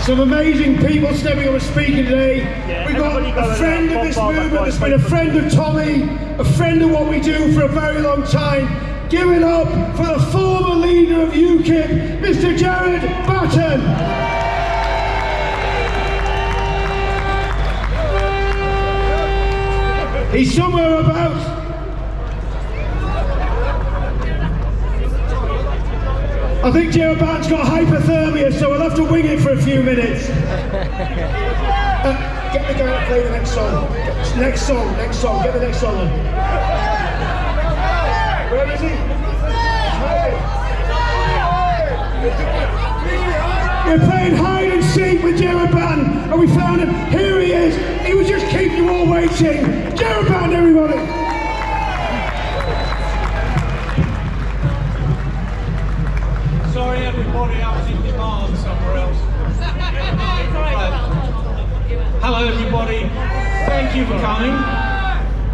Some amazing people stepping up and speaking today. We've got a friend of this movement that's been a friend of Tommy, a friend of what we do for a very long time. Give it up for the former leader of UKIP, Mr. Gerard Batten. He's somewhere about. I think Gerard Batten's got hypothermia, so we'll have to wing it for a few minutes. Get the guy to play the next song. Next song, get the next song on. Where is he? We're playing hide and seek with Gerard Batten, and we found him. Here he is. He would just keep you all waiting. Gerard Batten, everybody. Sorry everybody, I was in demand somewhere else. Hello everybody, thank you for coming.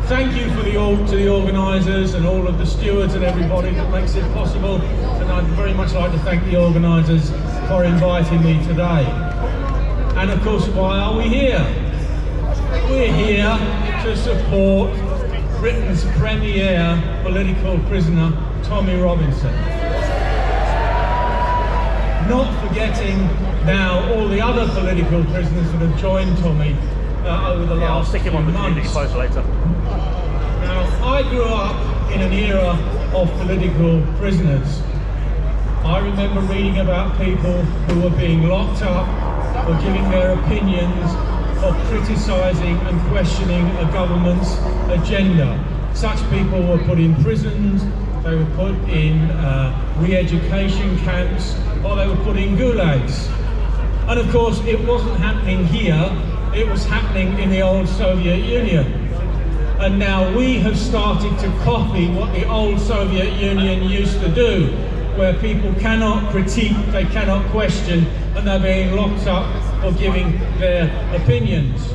Thank you to the organisers and all of the stewards and everybody that makes it possible. And I'd very much like to thank the organisers for inviting me today. And of course, why are we here? We're here to support Britain's premier political prisoner, Tommy Robinson. Not forgetting now all the other political prisoners that have joined Tommy over the last few months. Now, I grew up in an era of political prisoners. I remember reading about people who were being locked up for giving their opinions, for criticising and questioning a government's agenda. Such people were put in prisons, they were put in re-education camps, or they were put in gulags. And of course, it wasn't happening here, it was happening in the old Soviet Union. And now we have started to copy what the old Soviet Union used to do, where people cannot critique, they cannot question, and they're being locked up for giving their opinions.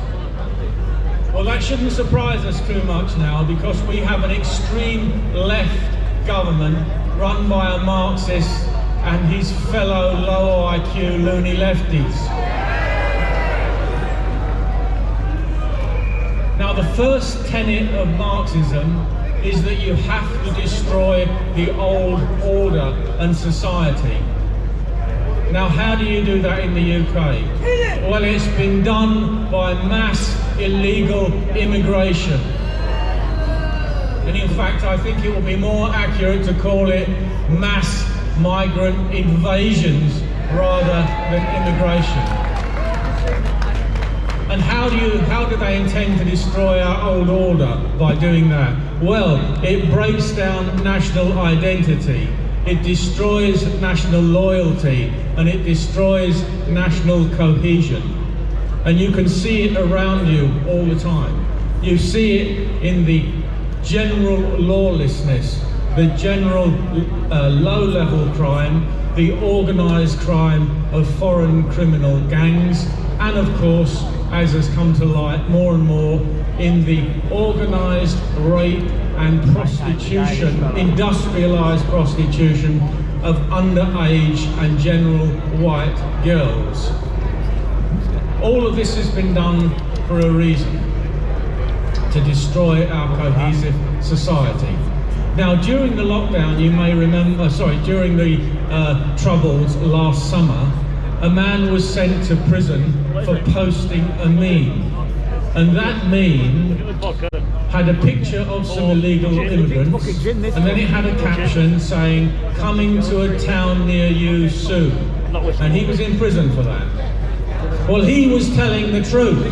Well, that shouldn't surprise us too much now, because we have an extreme left government run by a Marxist and his fellow low IQ loony lefties. Now, the first tenet of Marxism is that you have to destroy the old order and society. Now, how do you do that in the UK? Well, it's been done by mass illegal immigration. And in fact, I think it will be more accurate to call it mass migrant invasions rather than immigration. And how do they intend to destroy our old order by doing that? Well, it breaks down national identity, it destroys national loyalty, and it destroys national cohesion. And you can see it around you all the time. You see it in the general lawlessness, the general low-level crime, the organised crime of foreign criminal gangs, and of course, as has come to light more and more, in the organised rape and prostitution, industrialised prostitution of underage and general white girls. All of this has been done for a reason: to destroy our cohesive society. Now, during the lockdown, you may remember, during the Troubles last summer, a man was sent to prison for posting a meme. And that meme had a picture of some illegal immigrants, and then it had a caption saying, "Coming to a town near you soon." And he was in prison for that. Well, he was telling the truth.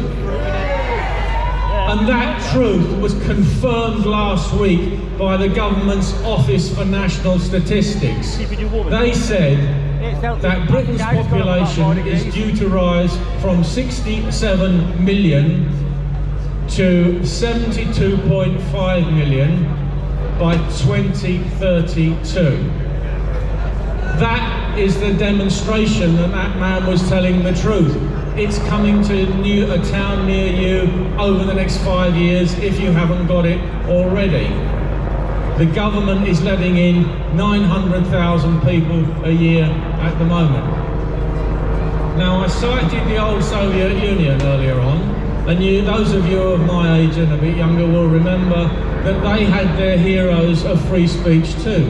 And that truth was confirmed last week by the government's Office for National Statistics. They said that Britain's population is due to rise from 67 million to 72.5 million by 2032. That is the demonstration that that man was telling the truth. It's coming to a town near you over the next 5 years if you haven't got it already. The government is letting in 900,000 people a year at the moment. Now, I cited the old Soviet Union earlier on, and those of you of my age and a bit younger will remember that they had their heroes of free speech too.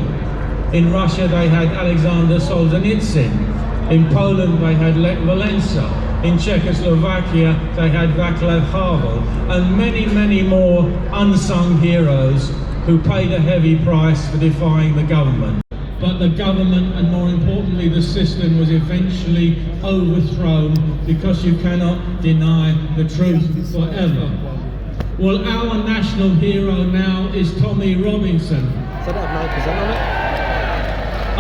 In Russia they had Alexander Solzhenitsyn, in Poland they had Lech Walesa, in Czechoslovakia they had Václav Havel, and many, many more unsung heroes who paid a heavy price for defying the government. But the government, and more importantly the system, was eventually overthrown because you cannot deny the truth forever. Well, our national hero now is Tommy Robinson. So that have 9% on it?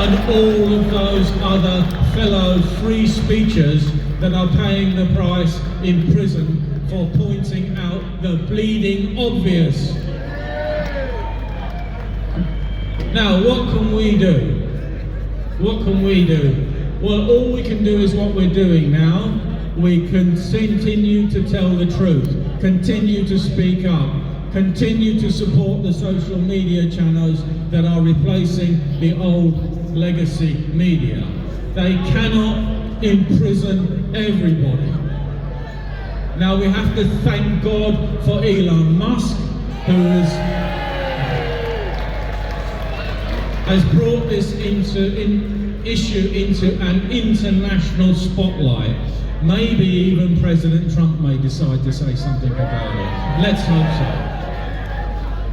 And all of those other fellow free speechers that are paying the price in prison for pointing out the bleeding obvious. Now, what can we do? What can we do? Well, all we can do is what we're doing now. We can continue to tell the truth, continue to speak up, continue to support the social media channels that are replacing the old legacy media. They cannot imprison everybody. Now, we have to thank God for Elon Musk, who has brought this issue into an international spotlight. Maybe even President Trump may decide to say something about it. Let's hope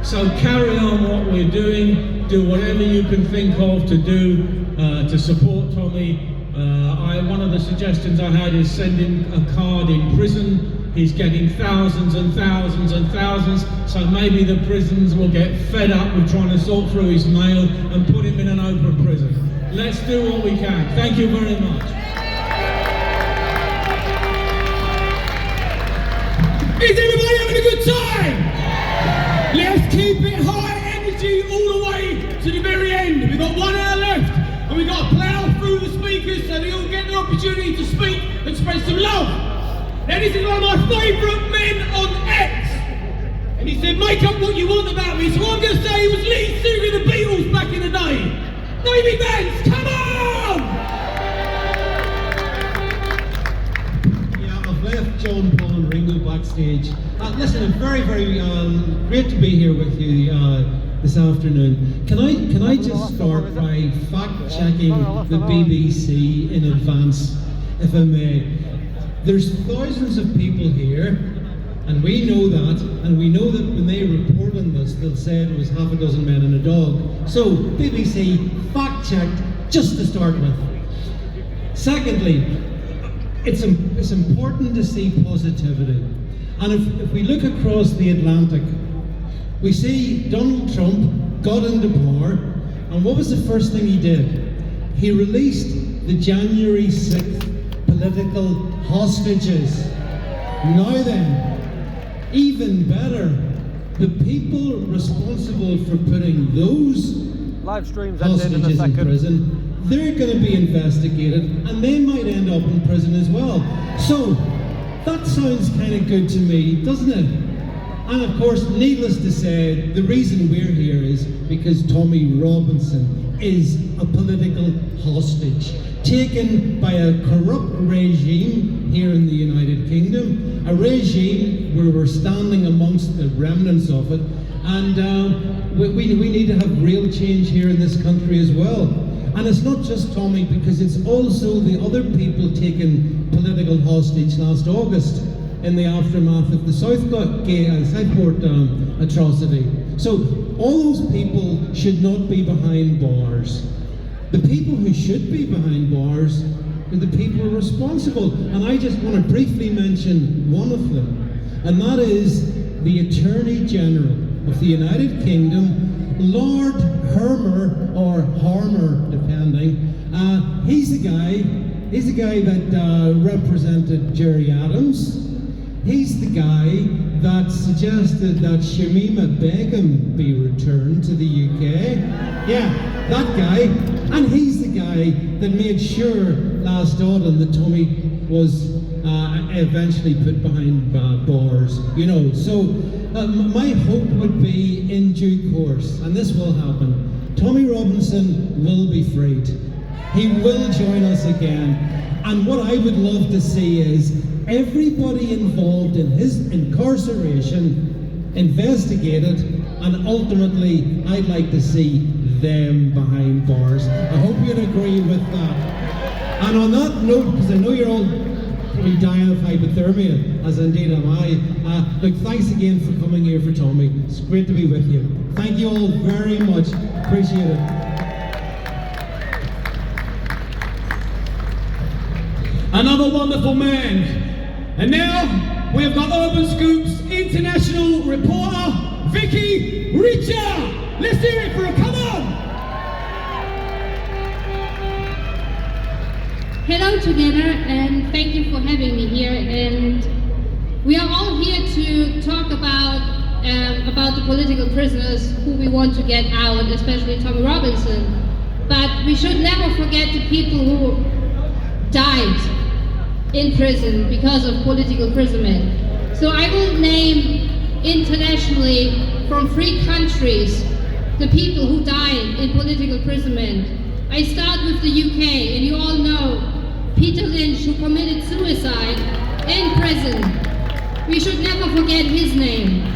so. So carry on what we're doing, do whatever you can think of to do to support Tommy. One of the suggestions I had is send him a card in prison. He's getting thousands and thousands and thousands, so maybe the prisons will get fed up with trying to sort through his mail and put him in an open prison. Let's do what we can. Thank you very much. Is everybody having a good time? Let's keep it high energy all the way to the very end. We've got 1 hour left, and we've got to plough through the speakers so they all get the opportunity to speak and spread some love. Now, this is one of my favourite men on X, and he said, make up what you want about me. So I'm going to say he was lead singer of the Beatles back in the day. Navy Bands, come on! Yeah, I've left John, Paul and Ringo backstage. Listen, it's very, very great to be here with you this afternoon. Can I just start by fact-checking the BBC in advance, if I may? There's thousands of people here, and we know that, and we know that when they report on this, they'll say it was half a dozen men and a dog. So, BBC, fact-checked, just to start with. Secondly, it's important to see positivity. And if we look across the Atlantic, we see Donald Trump got into power, and what was the first thing he did? He released the January 6th political hostages. Now then, even better, the people responsible for putting those Live streams hostages in prison, they're going to be investigated, and they might end up in prison as well. So, that sounds kind of good to me, doesn't it? And of course, needless to say, the reason we're here is because Tommy Robinson is a political hostage, taken by a corrupt regime here in the United Kingdom, a regime where we're standing amongst the remnants of it, and we need to have real change here in this country as well. And it's not just Tommy, because it's also the other people taken political hostage last August in the aftermath of the Southport atrocity. So all those people should not be behind bars. The people who should be behind bars are the people responsible. And I just want to briefly mention one of them, and that is the Attorney General of the United Kingdom, Lord Hermer, or Harmer, depending. He's the guy that represented Gerry Adams. He's the guy that suggested that Shamima Begum be returned to the UK. Yeah, that guy. And he's the guy that made sure last autumn that Tommy was eventually put behind bars. You know, so my hope would be in due course, and this will happen, Tommy Robinson will be freed. He will join us again. And what I would love to see is everybody involved in his incarceration investigated, and ultimately I'd like to see them behind bars. I hope you'd agree with that. And on that note, because I know you're all probably dying of hypothermia, as indeed am I, look, thanks again for coming here for Tommy. It's great to be with you. Thank you all very much. Appreciate it. Another wonderful man. And now we have got Urban Scoop's international reporter, Vicky Richard. Let's hear it for her, come on! Hello together, and thank you for having me here. And we are all here to talk about the political prisoners who we want to get out, especially Tommy Robinson. But we should never forget the people who died in prison because of political imprisonment. So I will name internationally from 3 countries the people who died in political imprisonment. I start with the UK, and you all know Peter Lynch, who committed suicide in prison. We should never forget his name.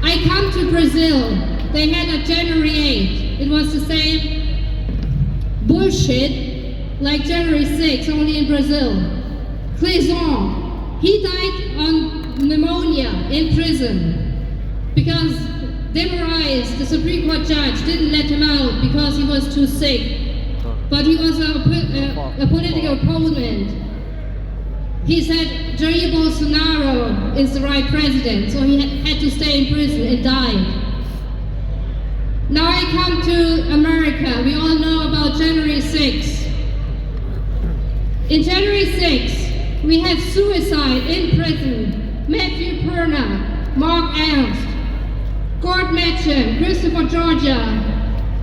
I come to Brazil. They had a January 8th. It was the same bullshit like January 6th, only in Brazil. Clézon, he died on pneumonia in prison because Demorais, the Supreme Court judge, didn't let him out because he was too sick. But he was a political opponent. He said Jair Bolsonaro is the right president, so he had to stay in prison and died. Now I come to America. We all know about January 6th. In January 6th, we have suicide in prison. Matthew Perna, Mark Ernst, Gord Matcham, Christopher Georgia,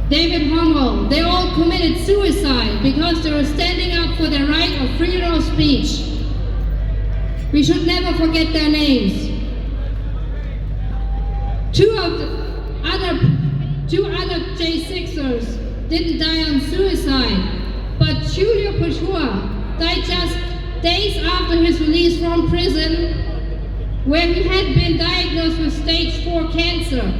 David Hummel. They all committed suicide because they were standing up for their right of freedom of speech. We should never forget their names. Two other J6ers didn't die on suicide, but Julio Pujua died just days after his release from prison, where he had been diagnosed with stage 4 cancer.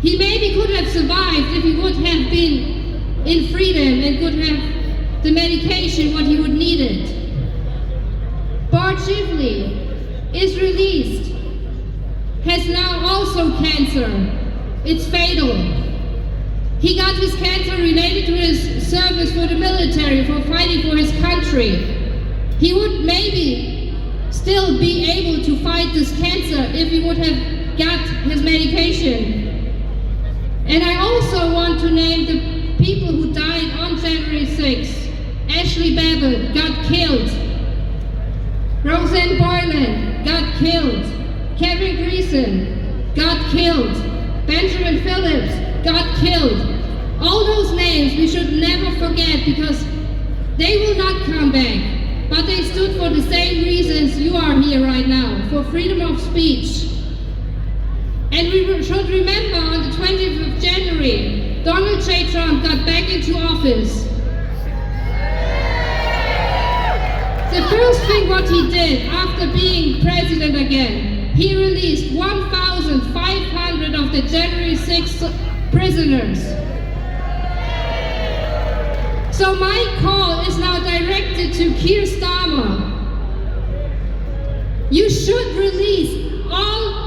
He maybe could have survived if he would have been in freedom and could have the medication what he would need it. Bart Shively is released, has now also cancer. It's fatal. He got his cancer related to his service for the military, for fighting for his country. He would maybe still be able to fight this cancer if he would have got his medication. And I also want to name the people who died on January 6th. Ashley Babbitt got killed. Roseanne Boylan got killed. Kevin Greason got killed. Benjamin Phillips got killed. All those names we should never forget because they will not come back. But they stood for the same reasons you are here right now, for freedom of speech. And we should remember on the 20th of January, Donald J. Trump got back into office. The first thing what he did after being president again, he released 1,500 of the January 6th prisoners. So my call is now directed to Keir Starmer. You should release all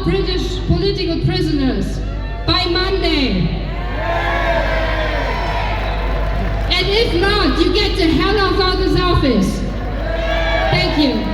British political prisoners by Monday. And if not, you get the hell out of this office. Thank you.